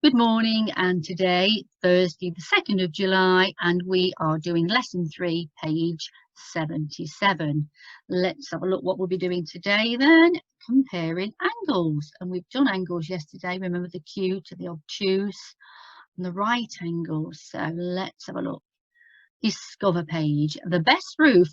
Good morning, and today, Thursday, the 2nd of July, and we are doing lesson 3, page 77. Let's have a look what we'll be doing today then, comparing angles. And we've done angles yesterday, remember the acute to the obtuse and the right angles. So let's have a look. Discover page. The best roof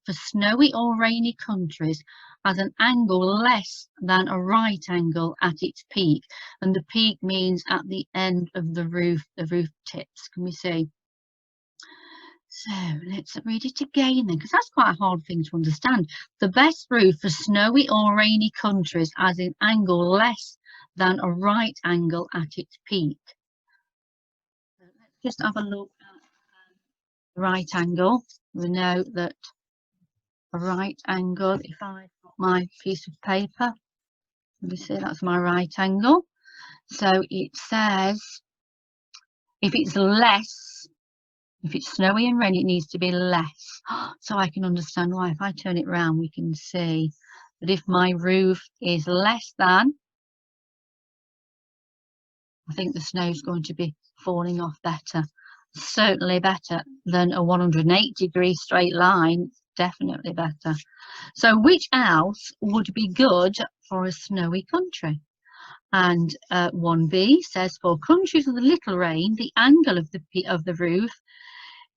for snowy or rainy countries has an angle less than a right angle at its peak, and the peak means at the end of the roof tips. Can we see? So let's read it again then, because that's quite a hard thing to understand. The best roof for snowy or rainy countries has an angle less than a right angle at its peak. So let's just have a look at right angle. We know that a right angle, if I've got my piece of paper, let me see, that's my right angle. So it says if it's snowy and rainy, it needs to be less. So I can understand why. If I turn it round, we can see that if my roof is less than, I think the snow's going to be falling off better. Certainly better than a 180-degree straight line, definitely better. So which house would be good for a snowy country? And 1B says for countries with little rain, the angle of the roof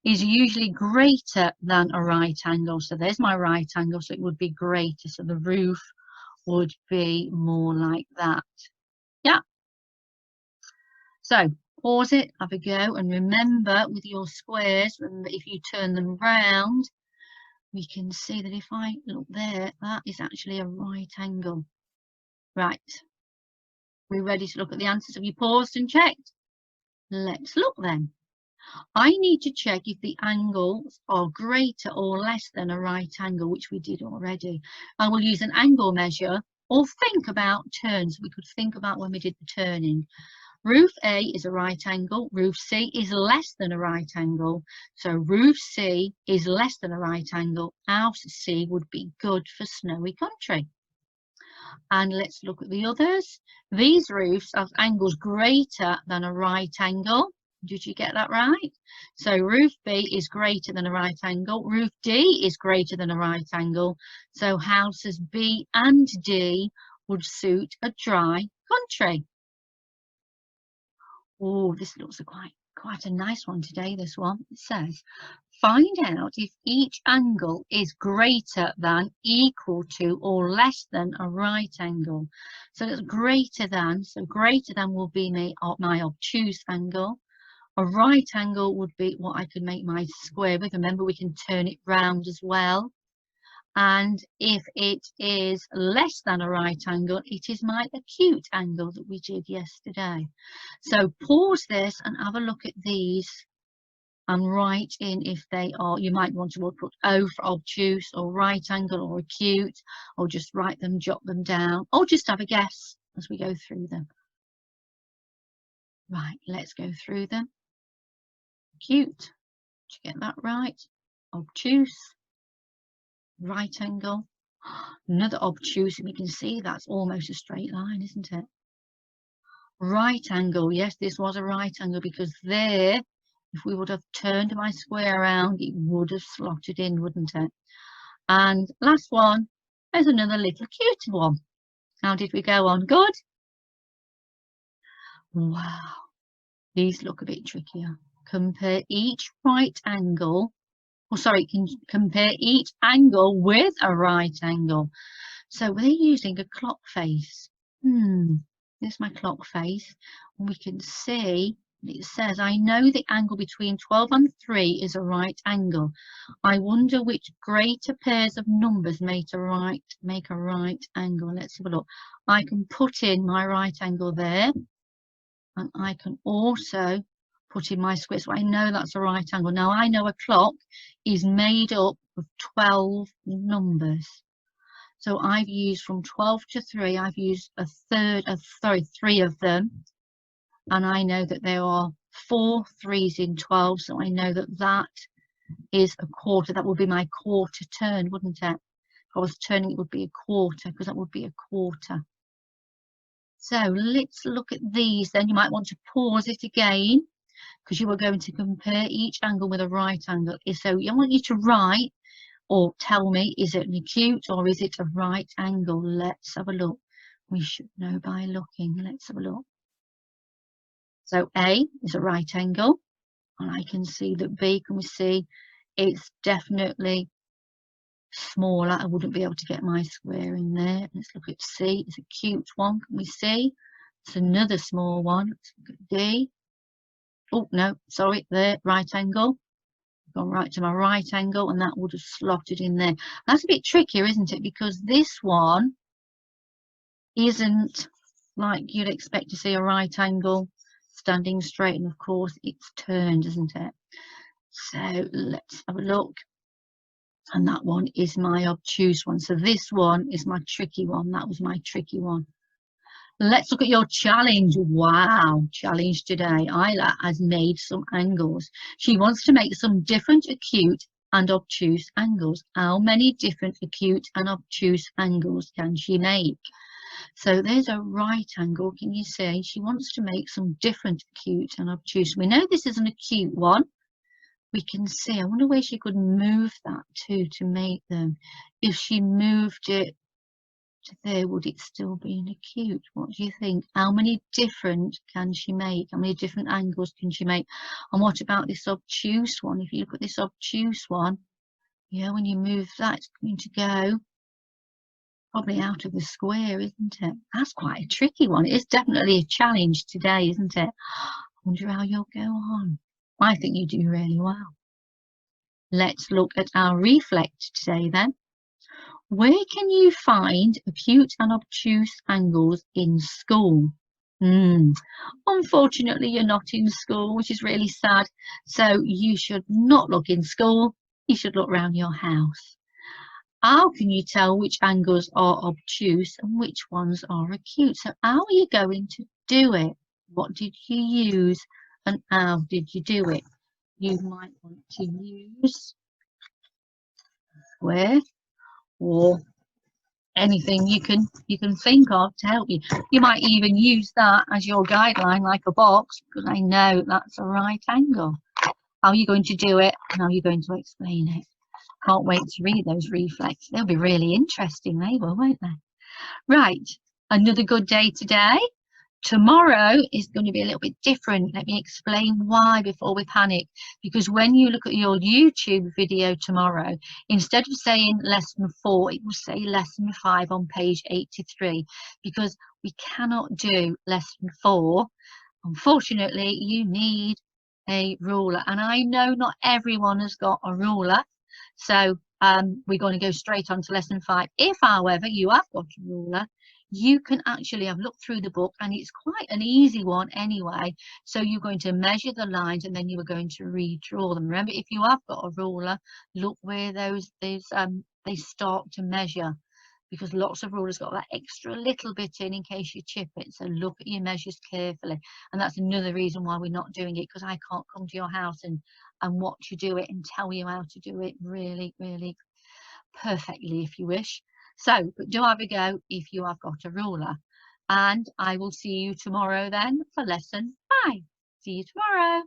is usually greater than a right angle. So there's my right angle, so it would be greater. So the roof would be more like that. Yeah. So pause it, have a go, and remember with your squares, remember if you turn them round, we can see that if I look there, that is actually a right angle. Right. We're ready to look at the answers. Have you paused and checked? Let's look then. I need to check if the angles are greater or less than a right angle, which we did already. I will use an angle measure or think about turns. We could think about when we did the turning. Roof A is a right angle, roof C is less than a right angle. So roof C is less than a right angle. House C would be good for snowy country. And let's look at the others. These roofs have angles greater than a right angle. Did you get that right? So roof B is greater than a right angle. Roof D is greater than a right angle. So houses B and D would suit a dry country. Oh, this looks quite a nice one today, this one. It says, find out if each angle is greater than, equal to, or less than a right angle. So it's greater than, so greater than will be my obtuse angle. A right angle would be what I could make my square with. Remember, we can turn it round as well. And if it is less than a right angle, it is my acute angle that we did yesterday. So pause this and have a look at these and write in if they are, you might want to put O for obtuse or right angle or acute, or just write them, jot them down, or just have a guess as we go through them. Right, let's go through them. Acute, did you get that right? Obtuse, right angle, another obtuse, and we can see that's almost a straight line, isn't it? Right angle, yes, this was a right angle, because there, if we would have turned my square around, it would have slotted in, wouldn't it? And last one, there's another little cute one. How did we go on? Good? Wow, these look a bit trickier. Compare each right angle, compare each angle with a right angle. So we're using a clock face. There's my clock face. We can see it says, I know the angle between 12 and 3 is a right angle. I wonder which greater pairs of numbers make a right angle. Let's have a look. I can put in my right angle there, and I can also put in my square, so I know that's a right angle. Now I know a clock is made up of 12 numbers. So I've used from 12 to 3, I've used 3 of them. And I know that there are 4 3s in 12. So I know that that is a quarter. That would be my quarter turn, wouldn't it? If I was turning, it would be a quarter, because that would be a quarter. So let's look at these then. You might want to pause it again because you are going to compare each angle with a right angle. So I want you to write or tell me, is it an acute or is it a right angle? Let's have a look. We should know by looking. Let's have a look. So A is a right angle, and I can see that B, can we see, it's definitely smaller. I wouldn't be able to get my square in there. Let's look at C. It's a acute one. Can we see? It's another small one. Let's look at D. Oh no, sorry, there, right angle. Gone right to my right angle, and that would have slotted in there. That's a bit trickier, isn't it? Because this one isn't like you'd expect to see a right angle standing straight, and of course it's turned, isn't it? So let's have a look. And that one is my obtuse one. So this one is my tricky one. That was my tricky one. Let's look at your challenge. Wow, challenge today. Isla has made some angles. She wants to make some different acute and obtuse angles. How many different acute and obtuse angles can she make? So there's a right angle. Can you see? She wants to make some different acute and obtuse. We know this is an acute one. We can see, I wonder where she could move that to make them. If she moved it to there, would it still be an acute? What do you think? How many different can she make? How many different angles can she make? And what about this obtuse one? If you look at this obtuse one, yeah, when you move that, it's going to go probably out of the square, isn't it? That's quite a tricky one. It's definitely a challenge today, isn't it? I wonder how you'll go on. I think you do really well. Let's look at our reflect today then. Where can you find acute and obtuse angles in school? Unfortunately, you're not in school, which is really sad. So you should not look in school. You should look around your house. How can you tell which angles are obtuse and which ones are acute? So how are you going to do it? What did you use and how did you do it? You might want to use square or anything you can think of to help you. You might even use that as your guideline, like a box, because I know that's a right angle. How are you going to do it and how are you going to explain it? Can't wait to read those reflects. They'll be really interesting, they will, won't they? Right, another good day today. Tomorrow is going to be a little bit different. Let me explain why before we panic. Because when you look at your YouTube video tomorrow, instead of saying lesson 4, it will say lesson 5 on page 83. Because we cannot do lesson 4. Unfortunately, you need a ruler. And I know not everyone has got a ruler. So we're going to go straight on to lesson 5. If, however, you have got a ruler, you can actually have looked through the book and it's quite an easy one anyway. So you're going to measure the lines and then you are going to redraw them. Remember, if you have got a ruler, look where they start to measure, because lots of rulers got that extra little bit in case you chip it. So look at your measures carefully. And that's another reason why we're not doing it, because I can't come to your house and watch you do it and tell you how to do it really, really perfectly if you wish. So, but do have a go if you have got a ruler. And I will see you tomorrow then for lesson 5. See you tomorrow.